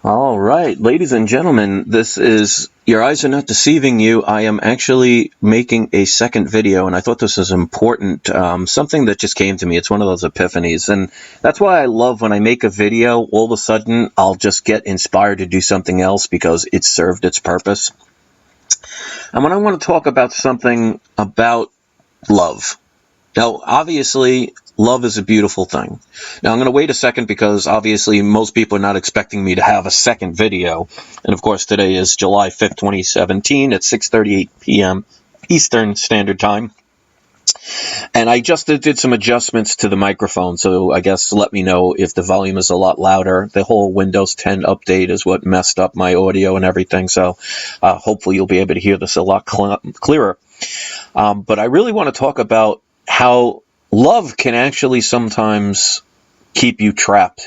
All right, ladies and gentlemen, this is Your Eyes Are Not Deceiving You. I am actually making a second video, and I thought this was important. Something that just came to me. It's one of those epiphanies, and that's why I love when I make a video, all of a sudden I'll just get inspired to do something else because it served its purpose. And when I want to talk about something about love. Now, obviously, love is a beautiful thing. Now, I'm going to wait a second because obviously most people are not expecting me to have a second video. And of course, today is July 5th, 2017 at 6:38 p.m. Eastern Standard Time. And I just did some adjustments to the microphone, so I guess let me know if the volume is a lot louder. The whole Windows 10 update is what messed up my audio and everything, so hopefully you'll be able to hear this a lot clearer. But I really want to talk about how love can actually sometimes keep you trapped,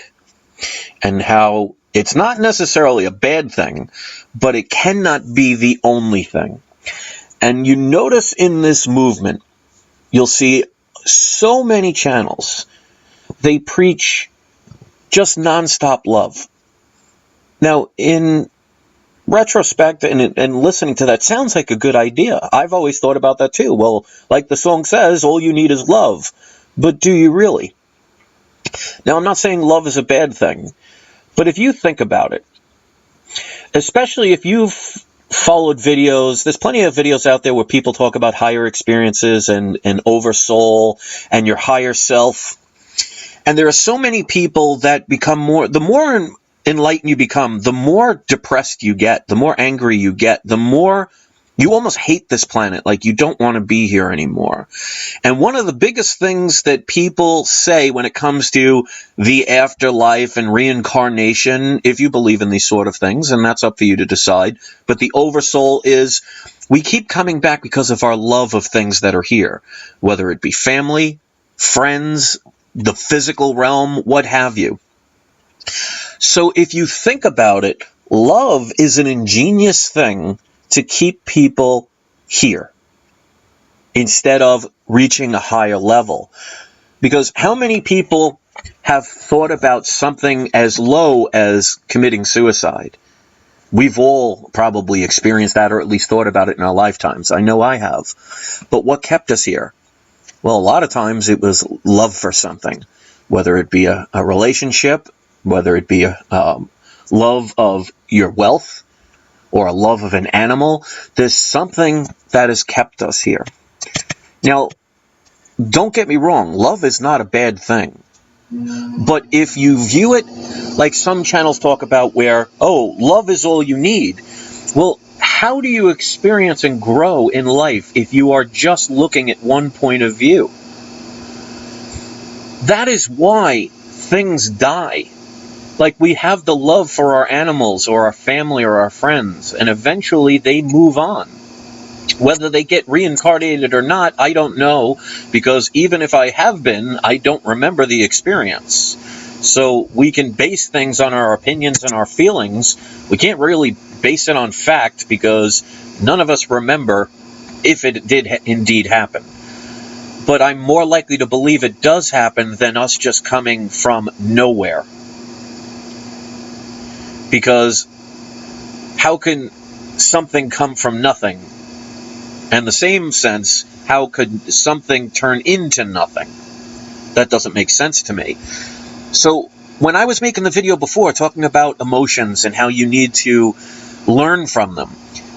and how it's not necessarily a bad thing, but it cannot be the only thing. And you notice in this movement, you'll see so many channels, they preach just nonstop love. Now, in retrospect and listening to that, sounds like a good idea. I've always thought about that too. Well, like the song says, all you need is love. But do you really? Now, I'm not saying love is a bad thing, but if you think about it, especially if you've followed videos, there's plenty of videos out there where people talk about higher experiences and oversoul and your higher self. And there are so many people that become the more enlightened you become, the more depressed you get, the more angry you get, the more you almost hate this planet, like you don't want to be here anymore. And one of the biggest things that people say when it comes to the afterlife and reincarnation, if you believe in these sort of things, and that's up for you to decide, but the oversoul is we keep coming back because of our love of things that are here, whether it be family, friends, the physical realm, what have you. So if you think about it, love is an ingenious thing to keep people here instead of reaching a higher level. Because how many people have thought about something as low as committing suicide? We've all probably experienced that, or at least thought about it in our lifetimes. I know I have. But what kept us here? Well, a lot of times it was love for something, whether it be a relationship, whether it be a love of your wealth or a love of an animal. There's something that has kept us here. Now, don't get me wrong, love is not a bad thing. But if you view it like some channels talk about where, oh, love is all you need. Well, how do you experience and grow in life if you are just looking at one point of view? That is why things die. Like, we have the love for our animals or our family or our friends, and eventually they move on. Whether they get reincarnated or not, I don't know, because even if I have been, I don't remember the experience. So we can base things on our opinions and our feelings. We can't really base it on fact because none of us remember if it did indeed happen. But I'm more likely to believe it does happen than us just coming from nowhere. Because how can something come from nothing? And the same sense, how could something turn into nothing? That doesn't make sense to me. So when I was making the video before talking about emotions and how you need to learn from them,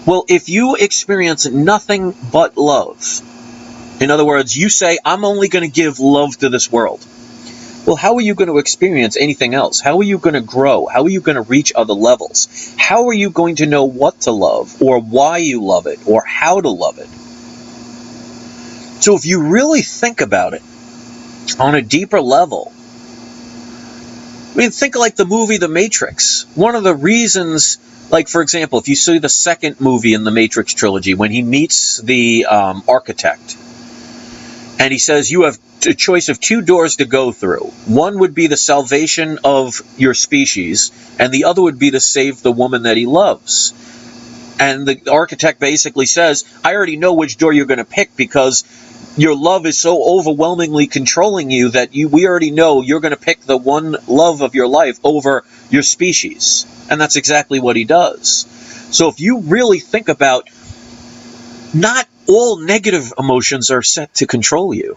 well, if you experience nothing but love, in other words, you say, I'm only going to give love to this world. Well, how are you going to experience anything else? How are you going to grow? How are you going to reach other levels? How are you going to know what to love, or why you love it, or how to love it? So if you really think about it on a deeper level, I mean, think like the movie The Matrix. One of the reasons, like, for example, if you see the second movie in the Matrix trilogy, when he meets the architect, and he says, you have a choice of two doors to go through. One would be the salvation of your species, and the other would be to save the woman that he loves. And the architect basically says, I already know which door you're going to pick because your love is so overwhelmingly controlling you that we already know you're going to pick the one love of your life over your species. And that's exactly what he does. So if you really think about, not all negative emotions are set to control you.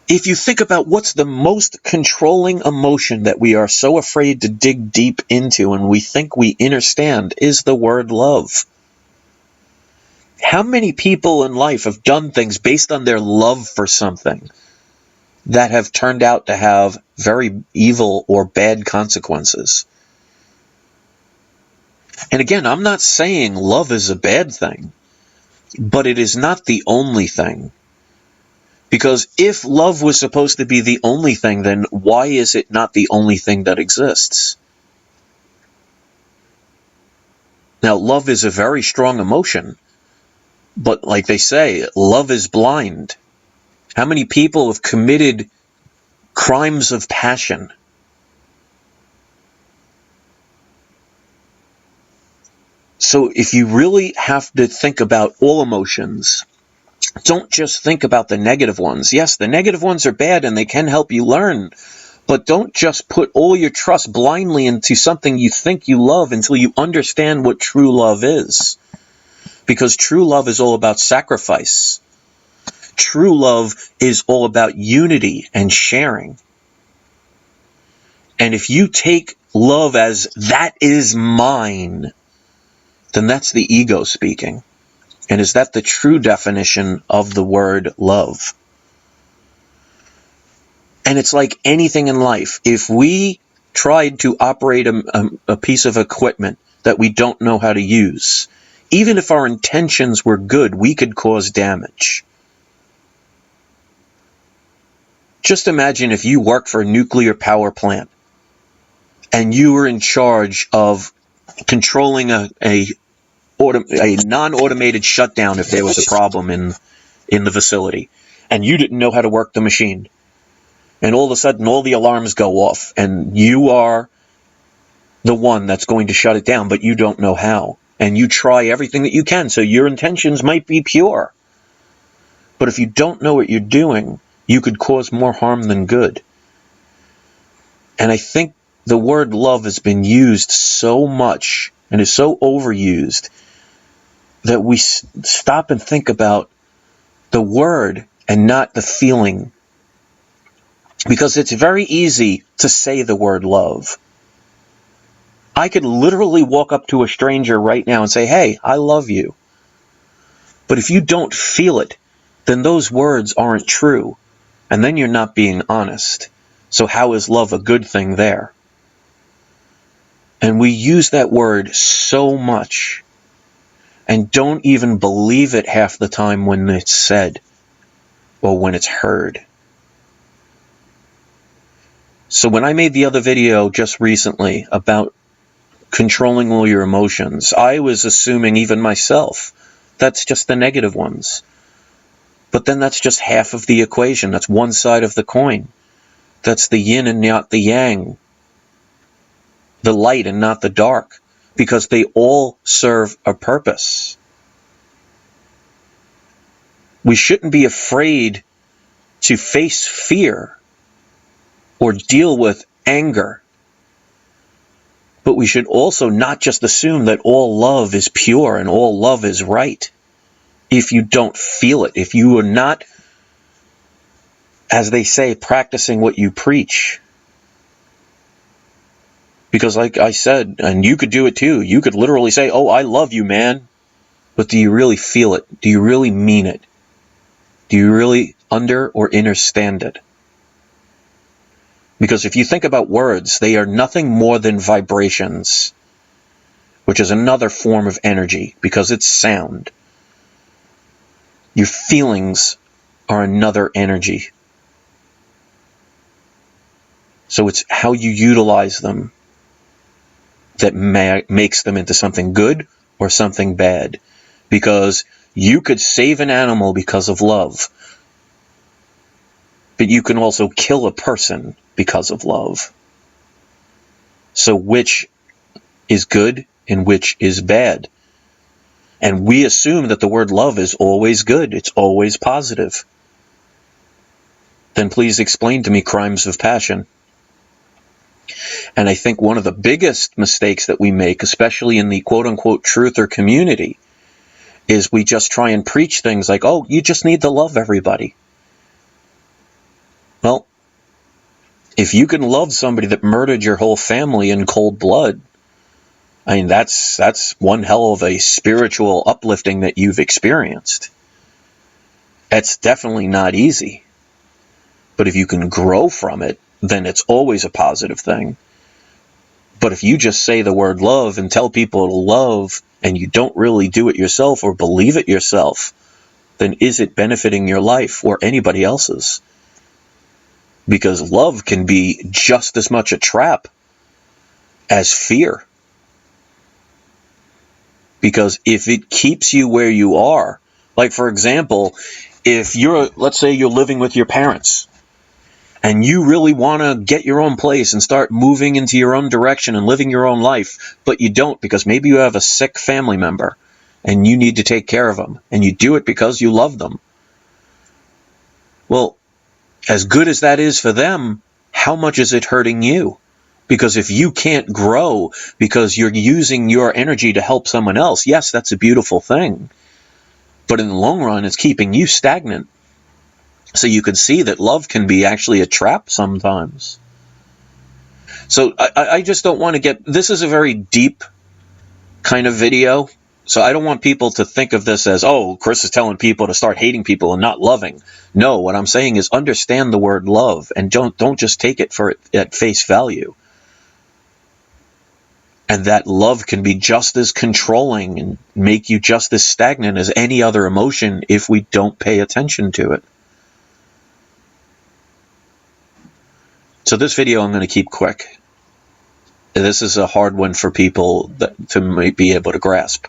If you think about what's the most controlling emotion that we are so afraid to dig deep into and we think we understand, is the word love. How many people in life have done things based on their love for something that have turned out to have very evil or bad consequences? And again, I'm not saying love is a bad thing, but it is not the only thing. Because if love was supposed to be the only thing, then why is it not the only thing that exists? Now, love is a very strong emotion, but like they say, love is blind. How many people have committed crimes of passion? So if you really have to think about all emotions, don't just think about the negative ones. Yes, the negative ones are bad and they can help you learn, but don't just put all your trust blindly into something you think you love until you understand what true love is. Because true love is all about sacrifice. True love is all about unity and sharing. And if you take love as that is mine, then that's the ego speaking. And is that the true definition of the word love? And it's like anything in life. If we tried to operate a piece of equipment that we don't know how to use, even if our intentions were good, we could cause damage. Just imagine if you worked for a nuclear power plant and you were in charge of controlling a non-automated shutdown if there was a problem in the facility, and you didn't know how to work the machine. And all of a sudden, all the alarms go off, and you are the one that's going to shut it down, but you don't know how. And you try everything that you can, so your intentions might be pure. But if you don't know what you're doing, you could cause more harm than good. And I think the word love has been used so much and is so overused that we stop and think about the word and not the feeling. Because it's very easy to say the word love. I could literally walk up to a stranger right now and say, hey, I love you. But if you don't feel it, then those words aren't true. And then you're not being honest. So how is love a good thing there? And we use that word so much and don't even believe it half the time when it's said or when it's heard. So when I made the other video just recently about controlling all your emotions, I was assuming, even myself, that's just the negative ones. But then that's just half of the equation. That's one side of the coin. That's the yin and not the yang. The light and not the dark. Because they all serve a purpose. We shouldn't be afraid to face fear or deal with anger. But we should also not just assume that all love is pure and all love is right. If you don't feel it, if you are not, as they say, practicing what you preach. Because like I said, and you could do it too, you could literally say, oh, I love you, man. But do you really feel it? Do you really mean it? Do you really under or understand it? Because if you think about words, they are nothing more than vibrations, which is another form of energy because it's sound. Your feelings are another energy. So it's how you utilize them that makes them into something good or something bad. Because you could save an animal because of love, but you can also kill a person because of love. So which is good and which is bad. And we assume that the word love is always good, it's always positive. Then please explain to me crimes of passion. And I think one of the biggest mistakes that we make, especially in the quote-unquote truther community, is we just try and preach things like, oh, you just need to love everybody. Well, if you can love somebody that murdered your whole family in cold blood, I mean, that's one hell of a spiritual uplifting that you've experienced. It's definitely not easy. But if you can grow from it, then it's always a positive thing. But if you just say the word love and tell people to love, and you don't really do it yourself or believe it yourself, then is it benefiting your life or anybody else's? Because love can be just as much a trap as fear. Because if it keeps you where you are, like for example, if let's say you're living with your parents, and you really want to get your own place and start moving into your own direction and living your own life, but you don't because maybe you have a sick family member and you need to take care of them, and you do it because you love them. Well, as good as that is for them, how much is it hurting you? Because if you can't grow because you're using your energy to help someone else, yes, that's a beautiful thing. But in the long run, it's keeping you stagnant. So you can see that love can be actually a trap sometimes. So I just don't want to get... This is a very deep kind of video. So I don't want people to think of this as, oh, Chris is telling people to start hating people and not loving. No, what I'm saying is understand the word love and don't just take it at face value. And that love can be just as controlling and make you just as stagnant as any other emotion if we don't pay attention to it. So this video I'm going to keep quick. This is a hard one for people to be able to grasp.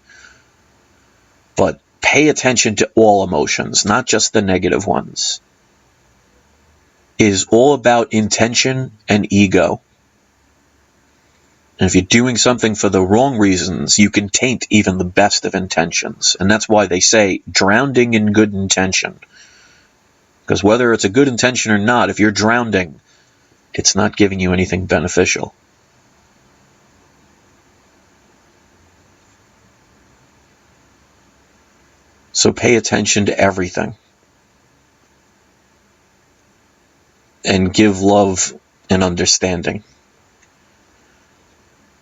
But pay attention to all emotions, not just the negative ones. It is all about intention and ego. And if you're doing something for the wrong reasons, you can taint even the best of intentions. And that's why they say drowning in good intention. Because whether it's a good intention or not, if you're drowning, it's not giving you anything beneficial. So pay attention to everything. And give love and understanding.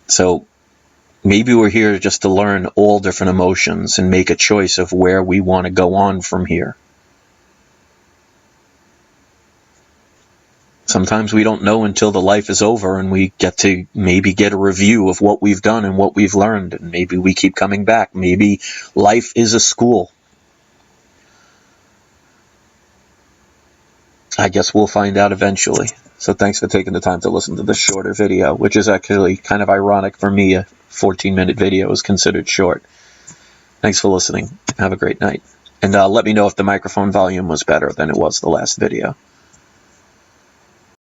So maybe we're here just to learn all different emotions and make a choice of where we want to go on from here. Sometimes we don't know until the life is over and we get to maybe get a review of what we've done and what we've learned. And maybe we keep coming back. Maybe life is a school. I guess we'll find out eventually. So thanks for taking the time to listen to this shorter video, which is actually kind of ironic for me. A 14-minute video is considered short. Thanks for listening. Have a great night. And let me know if the microphone volume was better than it was the last video.